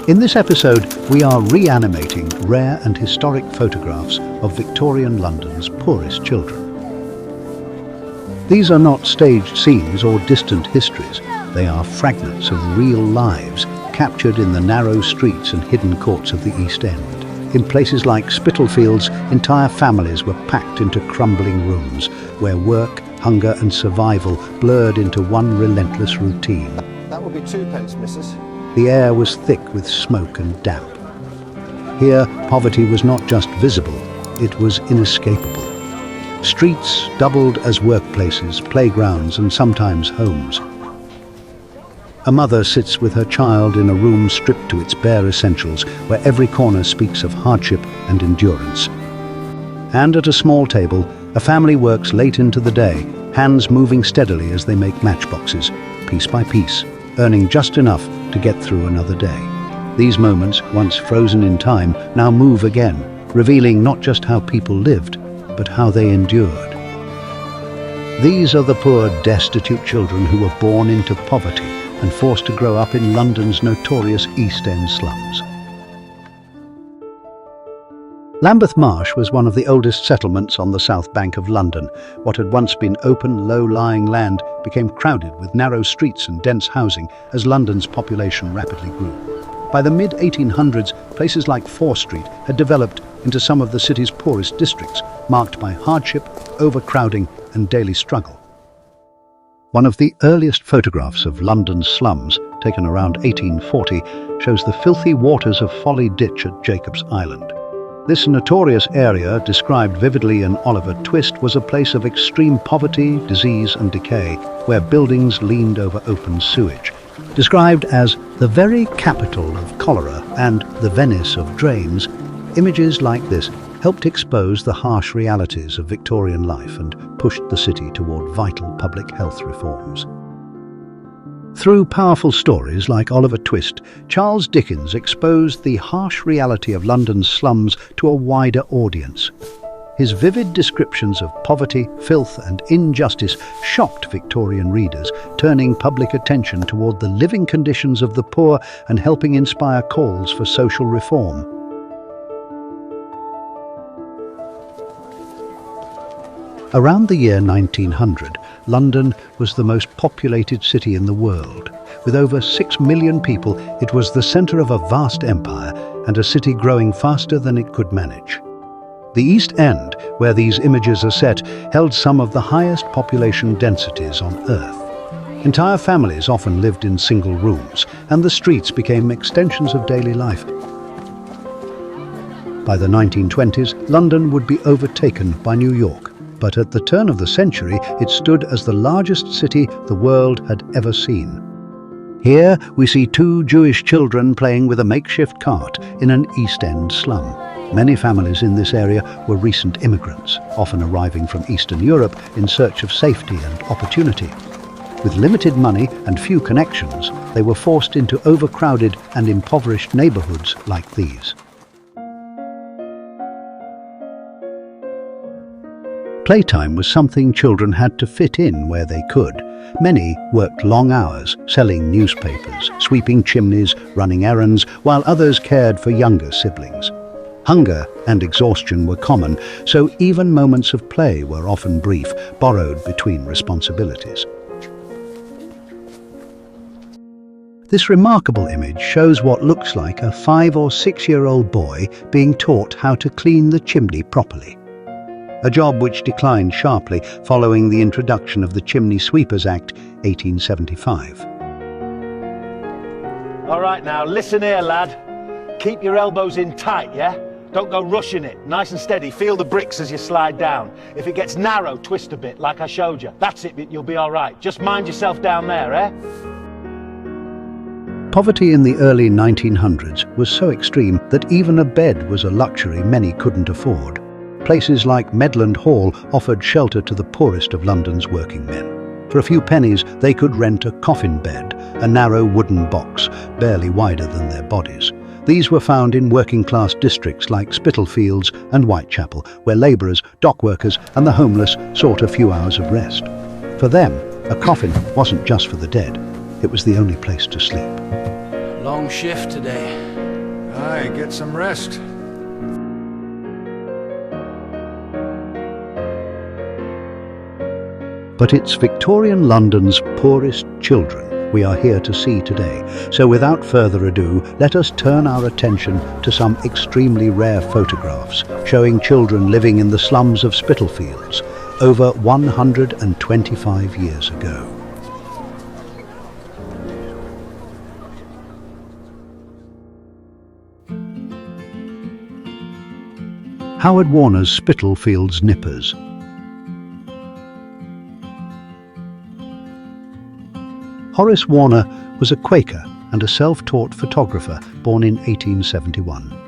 In this episode, we are reanimating rare and historic photographs of Victorian London's poorest children. These are not staged scenes or distant histories. They are fragments of real lives captured in the narrow streets and hidden courts of the East End. In places like Spitalfields, entire families were packed into crumbling rooms where work, hunger and survival blurred into one relentless routine. That will be 2p, missus. The air was thick with smoke and damp. Here, poverty was not just visible, it was inescapable. Streets doubled as workplaces, playgrounds and sometimes homes. A mother sits with her child in a room stripped to its bare essentials, where every corner speaks of hardship and endurance. And at a small table, a family works late into the day, hands moving steadily as they make matchboxes, piece by piece, earning just enough to get through another day. These moments, once frozen in time, now move again, revealing not just how people lived, but how they endured. These are the poor, destitute children who were born into poverty and forced to grow up in London's notorious East End slums. Lambeth Marsh was one of the oldest settlements on the south bank of London. What had once been open, low-lying land became crowded with narrow streets and dense housing as London's population rapidly grew. By the mid-1800s, places like Fore Street had developed into some of the city's poorest districts, marked by hardship, overcrowding and daily struggle. One of the earliest photographs of London's slums, taken around 1840, shows the filthy waters of Folly Ditch at Jacob's Island. This notorious area, described vividly in Oliver Twist, was a place of extreme poverty, disease and decay, where buildings leaned over open sewage. Described as the very capital of cholera and the Venice of drains, images like this helped expose the harsh realities of Victorian life and pushed the city toward vital public health reforms. Through powerful stories like Oliver Twist, Charles Dickens exposed the harsh reality of London's slums to a wider audience. His vivid descriptions of poverty, filth and injustice shocked Victorian readers, turning public attention toward the living conditions of the poor and helping inspire calls for social reform. Around the year 1900, London was the most populated city in the world. With over 6 million people, it was the centre of a vast empire and a city growing faster than it could manage. The East End, where these images are set, held some of the highest population densities on Earth. Entire families often lived in single rooms, and the streets became extensions of daily life. By the 1920s, London would be overtaken by New York. But at the turn of the century, it stood as the largest city the world had ever seen. Here we see two Jewish children playing with a makeshift cart in an East End slum. Many families in this area were recent immigrants, often arriving from Eastern Europe in search of safety and opportunity. With limited money and few connections, they were forced into overcrowded and impoverished neighbourhoods like these. Playtime was something children had to fit in where they could. Many worked long hours, selling newspapers, sweeping chimneys, running errands, while others cared for younger siblings. Hunger and exhaustion were common, so even moments of play were often brief, borrowed between responsibilities. This remarkable image shows what looks like a 5- or 6-year-old boy being taught how to clean the chimney properly. A job which declined sharply following the introduction of the Chimney Sweepers Act, 1875. All right now, listen here, lad. Keep your elbows in tight, yeah? Don't go rushing it. Nice and steady. Feel the bricks as you slide down. If it gets narrow, twist a bit, like I showed you. That's it, you'll be all right. Just mind yourself down there, eh? Poverty in the early 1900s was so extreme that even a bed was a luxury many couldn't afford. Places like Medland Hall offered shelter to the poorest of London's working men. For a few pennies, they could rent a coffin bed, a narrow wooden box, barely wider than their bodies. These were found in working-class districts like Spitalfields and Whitechapel, where labourers, dock workers and the homeless sought a few hours of rest. For them, a coffin wasn't just for the dead. It was the only place to sleep. Long shift today. Aye, get some rest. But it's Victorian London's poorest children we are here to see today. So without further ado, let us turn our attention to some extremely rare photographs showing children living in the slums of Spitalfields over 125 years ago. Howard Warner's Spitalfields Nippers. Horace Warner was a Quaker and a self-taught photographer born in 1871.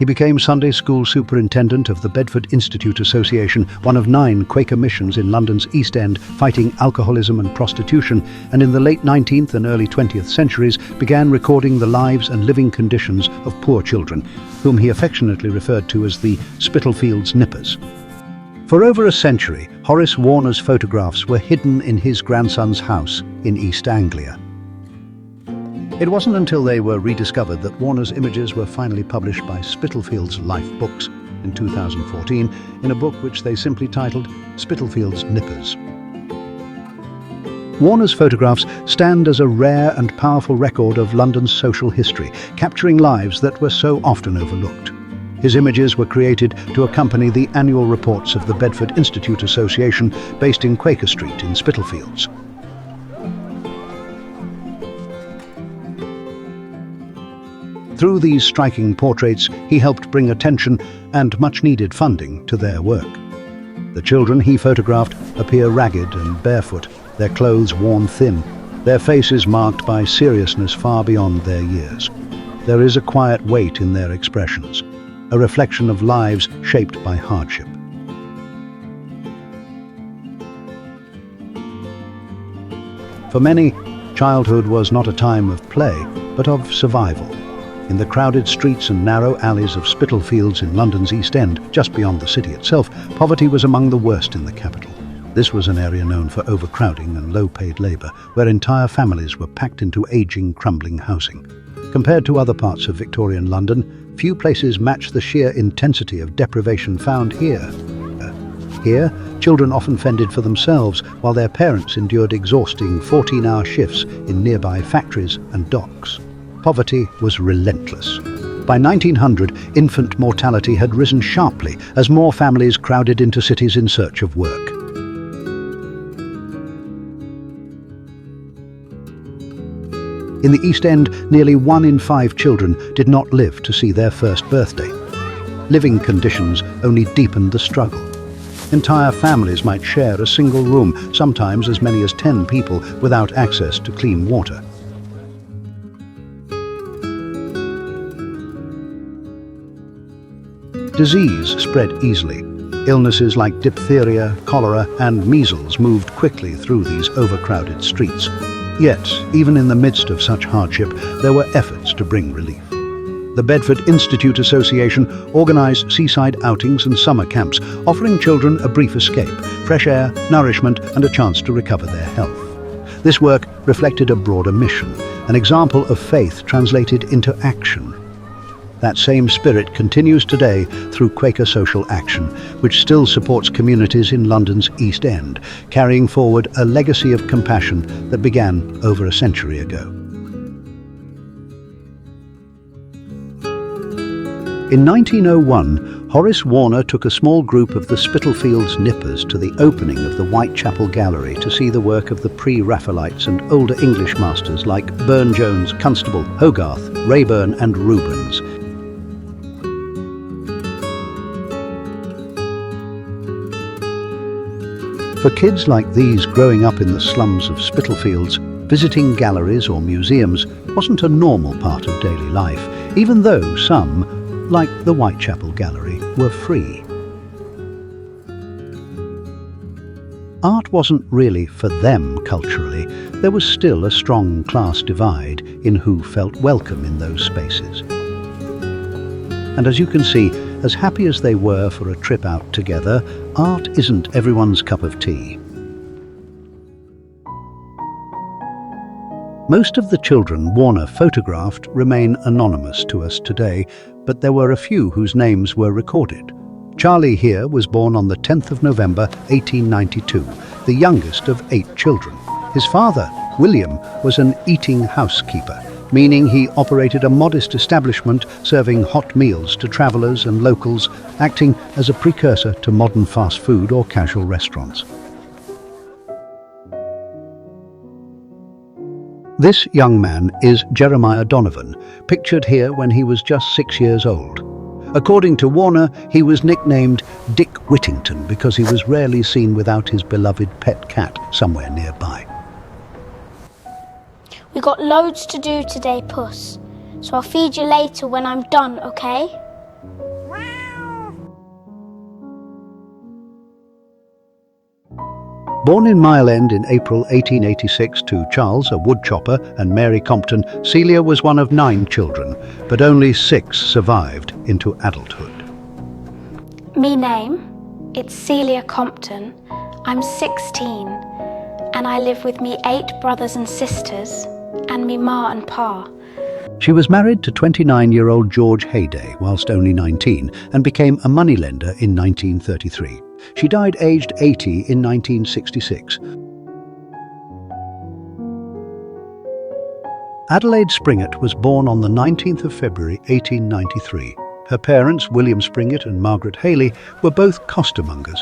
He became Sunday school superintendent of the Bedford Institute Association, one of 9 Quaker missions in London's East End fighting alcoholism and prostitution, and in the late 19th and early 20th centuries began recording the lives and living conditions of poor children, whom he affectionately referred to as the Spitalfields Nippers. For over a century, Horace Warner's photographs were hidden in his grandson's house in East Anglia. It wasn't until they were rediscovered that Warner's images were finally published by Spitalfields Life Books in 2014 in a book which they simply titled Spitalfields Nippers. Warner's photographs stand as a rare and powerful record of London's social history, capturing lives that were so often overlooked. His images were created to accompany the annual reports of the Bedford Institute Association based in Quaker Street in Spitalfields. Through these striking portraits, he helped bring attention and much-needed funding to their work. The children he photographed appear ragged and barefoot, their clothes worn thin, their faces marked by seriousness far beyond their years. There is a quiet weight in their expressions, a reflection of lives shaped by hardship. For many, childhood was not a time of play, but of survival. In the crowded streets and narrow alleys of Spitalfields in London's East End, just beyond the city itself, poverty was among the worst in the capital. This was an area known for overcrowding and low-paid labour, where entire families were packed into aging, crumbling housing. Compared to other parts of Victorian London, few places match the sheer intensity of deprivation found here. Here, children often fended for themselves, while their parents endured exhausting 14-hour shifts in nearby factories and docks. Poverty was relentless. By 1900, infant mortality had risen sharply as more families crowded into cities in search of work. In the East End, nearly 1 in 5 children did not live to see their first birthday. Living conditions only deepened the struggle. Entire families might share a single room, sometimes as many as 10 people, without access to clean water. Disease spread easily. Illnesses like diphtheria, cholera, and measles moved quickly through these overcrowded streets. Yet, even in the midst of such hardship, there were efforts to bring relief. The Bedford Institute Association organised seaside outings and summer camps, offering children a brief escape, fresh air, nourishment, and a chance to recover their health. This work reflected a broader mission, an example of faith translated into action. That same spirit continues today through Quaker Social Action, which still supports communities in London's East End, carrying forward a legacy of compassion that began over a century ago. In 1901, Horace Warner took a small group of the Spitalfields Nippers to the opening of the Whitechapel Gallery to see the work of the pre-Raphaelites and older English masters like Burne-Jones, Constable, Hogarth, Raeburn and Rubens. For kids like these growing up in the slums of Spitalfields, visiting galleries or museums wasn't a normal part of daily life, even though some, like the Whitechapel Gallery, were free. Art wasn't really for them culturally. There was still a strong class divide in who felt welcome in those spaces. And as you can see, as happy as they were for a trip out together, art isn't everyone's cup of tea. Most of the children Warner photographed remain anonymous to us today, but there were a few whose names were recorded. Charlie here was born on the 10th of November 1892, the youngest of 8 children. His father, William, was an eating housekeeper, meaning he operated a modest establishment serving hot meals to travellers and locals, acting as a precursor to modern fast food or casual restaurants. This young man is Jeremiah Donovan, pictured here when he was just 6 years old. According to Warner, he was nicknamed Dick Whittington because he was rarely seen without his beloved pet cat somewhere nearby. We got loads to do today, Puss, so I'll feed you later when I'm done, okay? Born in Mile End in April 1886 to Charles, a woodchopper, and Mary Compton, Celia was one of 9 children, but only 6 survived into adulthood. Me name, it's Celia Compton. I'm 16, and I live with me 8 brothers and sisters, and me ma and pa. She was married to 29-year-old George Hayday whilst only 19 and became a moneylender in 1933. She died aged 80 in 1966. Adelaide Springett was born on the 19th of February 1893. Her parents, William Springett and Margaret Haley, were both costermongers.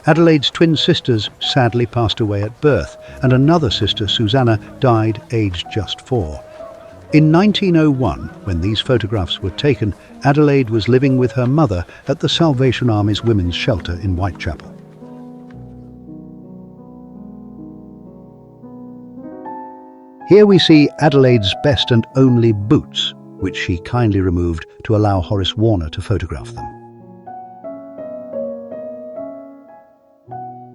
Adelaide's twin sisters sadly passed away at birth, and another sister, Susanna, died aged just 4. In 1901, when these photographs were taken, Adelaide was living with her mother at the Salvation Army's women's shelter in Whitechapel. Here we see Adelaide's best and only boots, which she kindly removed to allow Horace Warner to photograph them.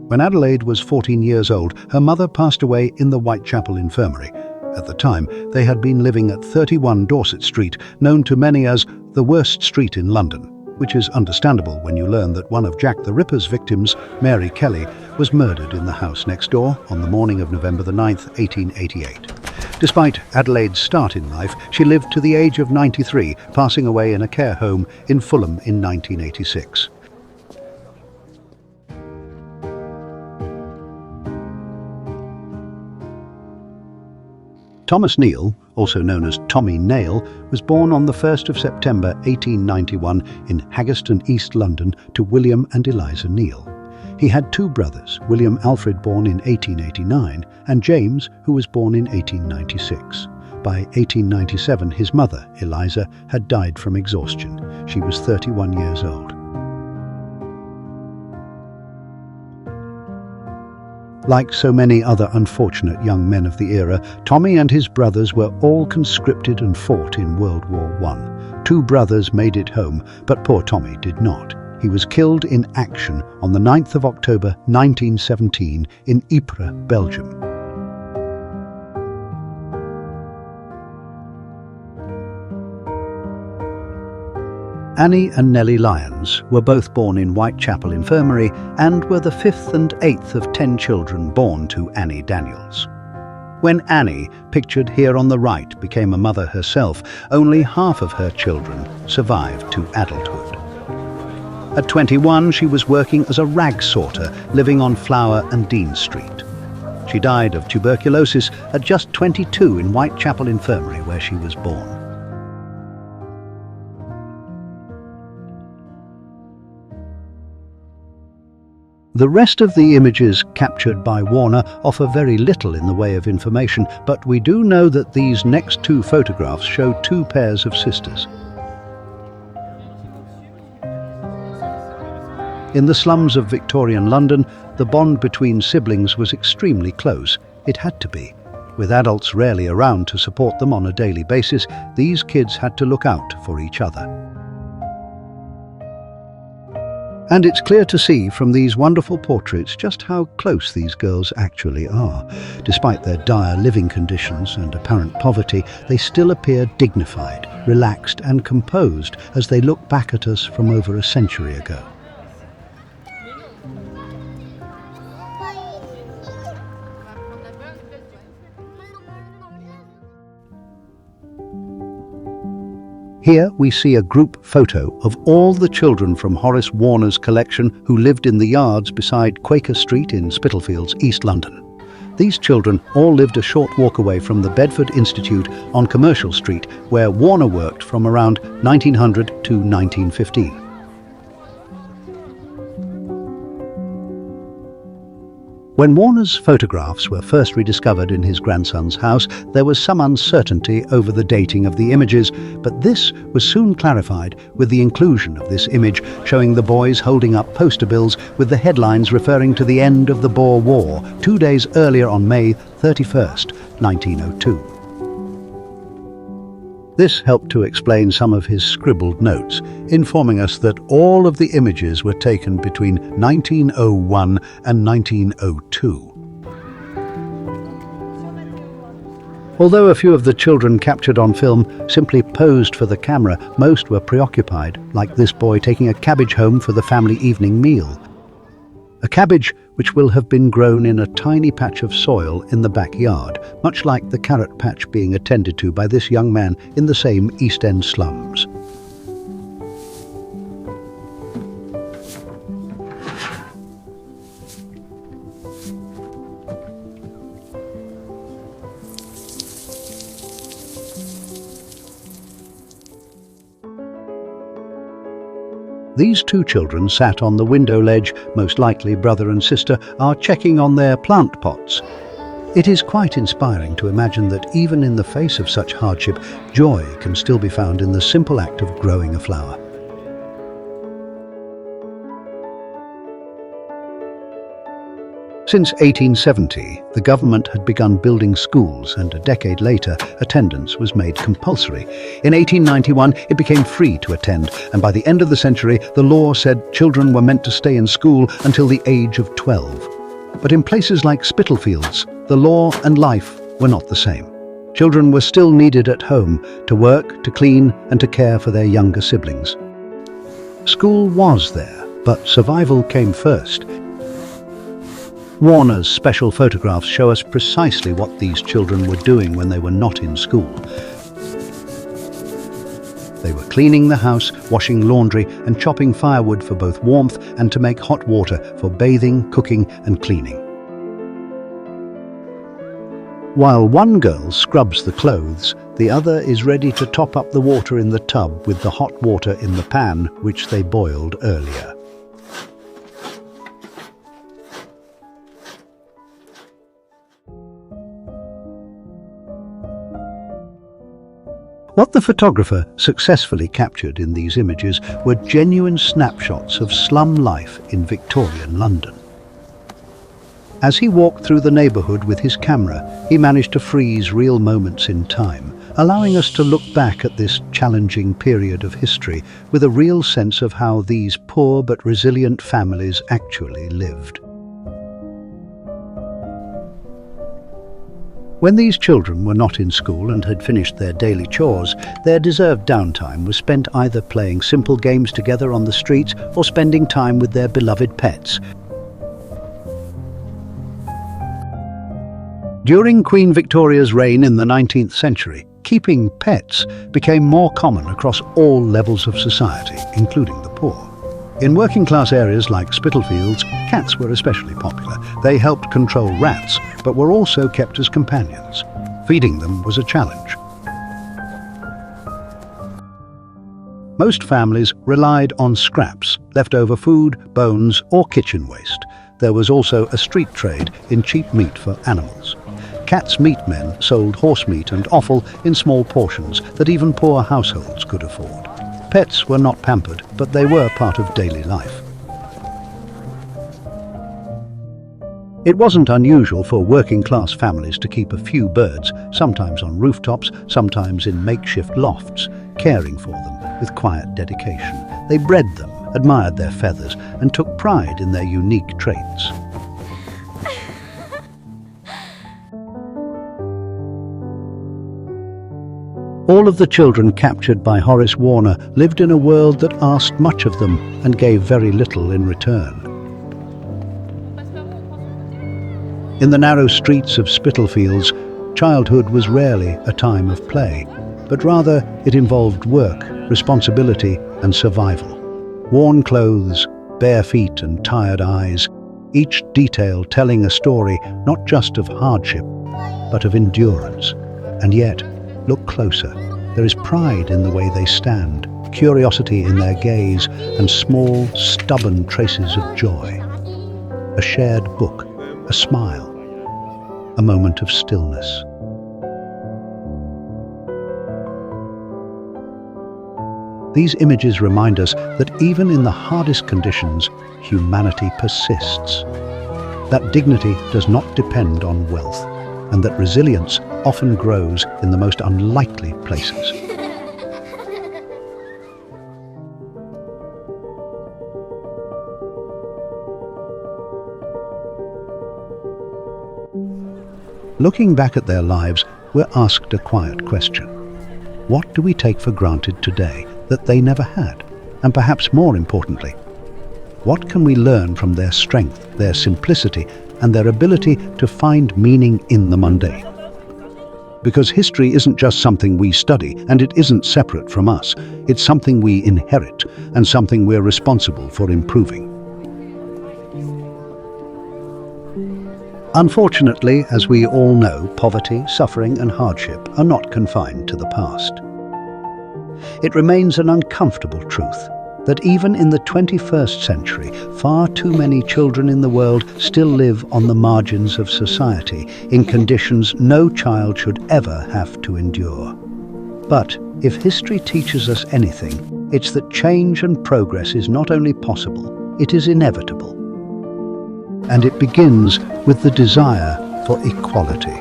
When Adelaide was 14 years old, her mother passed away in the Whitechapel infirmary. At the time, they had been living at 31 Dorset Street, known to many as the worst street in London, which is understandable when you learn that one of Jack the Ripper's victims, Mary Kelly, was murdered in the house next door on the morning of November the 9th, 1888. Despite Adelaide's start in life, she lived to the age of 93, passing away in a care home in Fulham in 1986. Thomas Neal, also known as Tommy Nail, was born on the 1st of September 1891 in Haggerston, East London, to William and Eliza Neal. He had 2 brothers, William Alfred, born in 1889, and James, who was born in 1896. By 1897, his mother, Eliza, had died from exhaustion. She was 31 years old. Like so many other unfortunate young men of the era, Tommy and his brothers were all conscripted and fought in World War I. 2 brothers made it home, but poor Tommy did not. He was killed in action on the 9th of October 1917 in Ypres, Belgium. Annie and Nellie Lyons were both born in Whitechapel Infirmary and were the 5th and 8th of 10 children born to Annie Daniels. When Annie, pictured here on the right, became a mother herself, only half of her children survived to adulthood. At 21, she was working as a rag sorter, living on Flower and Dean Street. She died of tuberculosis at just 22 in Whitechapel Infirmary, where she was born. The rest of the images captured by Warner offer very little in the way of information, but we do know that these next 2 photographs show 2 pairs of sisters. In the slums of Victorian London, the bond between siblings was extremely close. It had to be. With adults rarely around to support them on a daily basis, these kids had to look out for each other. And it's clear to see from these wonderful portraits just how close these girls actually are. Despite their dire living conditions and apparent poverty, they still appear dignified, relaxed and composed as they look back at us from over a century ago. Here we see a group photo of all the children from Horace Warner's collection who lived in the yards beside Quaker Street in Spitalfields, East London. These children all lived a short walk away from the Bedford Institute on Commercial Street, where Warner worked from around 1900 to 1915. When Warner's photographs were first rediscovered in his grandson's house, there was some uncertainty over the dating of the images, but this was soon clarified with the inclusion of this image showing the boys holding up poster bills with the headlines referring to the end of the Boer War 2 days earlier on May 31st, 1902. This helped to explain some of his scribbled notes, informing us that all of the images were taken between 1901 and 1902. Although a few of the children captured on film simply posed for the camera, most were preoccupied, like this boy taking a cabbage home for the family evening meal. A cabbage which will have been grown in a tiny patch of soil in the backyard, much like the carrot patch being attended to by this young man in the same East End slums. These two children sat on the window ledge, most likely brother and sister, are checking on their plant pots. It is quite inspiring to imagine that even in the face of such hardship, joy can still be found in the simple act of growing a flower. Since 1870, the government had begun building schools, and a decade later, attendance was made compulsory. In 1891, it became free to attend, and by the end of the century, the law said children were meant to stay in school until the age of 12. But in places like Spitalfields, the law and life were not the same. Children were still needed at home to work, to clean, and to care for their younger siblings. School was there, but survival came first. Warner's special photographs show us precisely what these children were doing when they were not in school. They were cleaning the house, washing laundry, and chopping firewood for both warmth and to make hot water for bathing, cooking, and cleaning. While one girl scrubs the clothes, the other is ready to top up the water in the tub with the hot water in the pan which they boiled earlier. What the photographer successfully captured in these images were genuine snapshots of slum life in Victorian London. As he walked through the neighbourhood with his camera, he managed to freeze real moments in time, allowing us to look back at this challenging period of history with a real sense of how these poor but resilient families actually lived. When these children were not in school and had finished their daily chores, their deserved downtime was spent either playing simple games together on the streets or spending time with their beloved pets. During Queen Victoria's reign in the 19th century, keeping pets became more common across all levels of society, including the poor. In working-class areas like Spitalfields, cats were especially popular. They helped control rats, but were also kept as companions. Feeding them was a challenge. Most families relied on scraps, leftover food, bones, or kitchen waste. There was also a street trade in cheap meat for animals. Cats' meat men sold horse meat and offal in small portions that even poor households could afford. Pets were not pampered, but they were part of daily life. It wasn't unusual for working-class families to keep a few birds, sometimes on rooftops, sometimes in makeshift lofts, caring for them with quiet dedication. They bred them, admired their feathers, and took pride in their unique traits. All of the children captured by Horace Warner lived in a world that asked much of them and gave very little in return. In the narrow streets of Spitalfields, childhood was rarely a time of play. but rather it involved work, responsibility, and survival. Worn clothes, bare feet and tired eyes, each detail telling a story not just of hardship, but of endurance. And yet, look closer. There is pride in the way they stand, curiosity in their gaze, and small, stubborn traces of joy. A shared book, a smile, a moment of stillness. These images remind us that even in the hardest conditions, humanity persists. That dignity does not depend on wealth, and that resilience often grows in the most unlikely places. Looking back at their lives, we're asked a quiet question. What do we take for granted today that they never had? And perhaps more importantly, what can we learn from their strength, their simplicity, and their ability to find meaning in the mundane? Because history isn't just something we study, and it isn't separate from us. It's something we inherit, and something we're responsible for improving. Unfortunately, as we all know, poverty, suffering, and hardship are not confined to the past. It remains an uncomfortable truth that even in the 21st century, far too many children in the world still live on the margins of society, in conditions no child should ever have to endure. But if history teaches us anything, it's that change and progress is not only possible, it is inevitable. And it begins with the desire for equality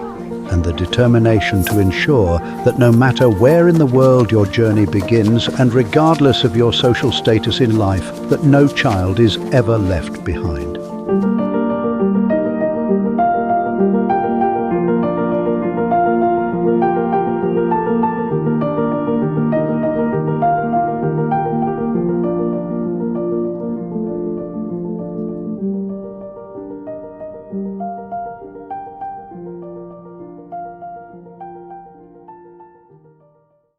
and the determination to ensure that no matter where in the world your journey begins, and regardless of your social status in life, that no child is ever left behind.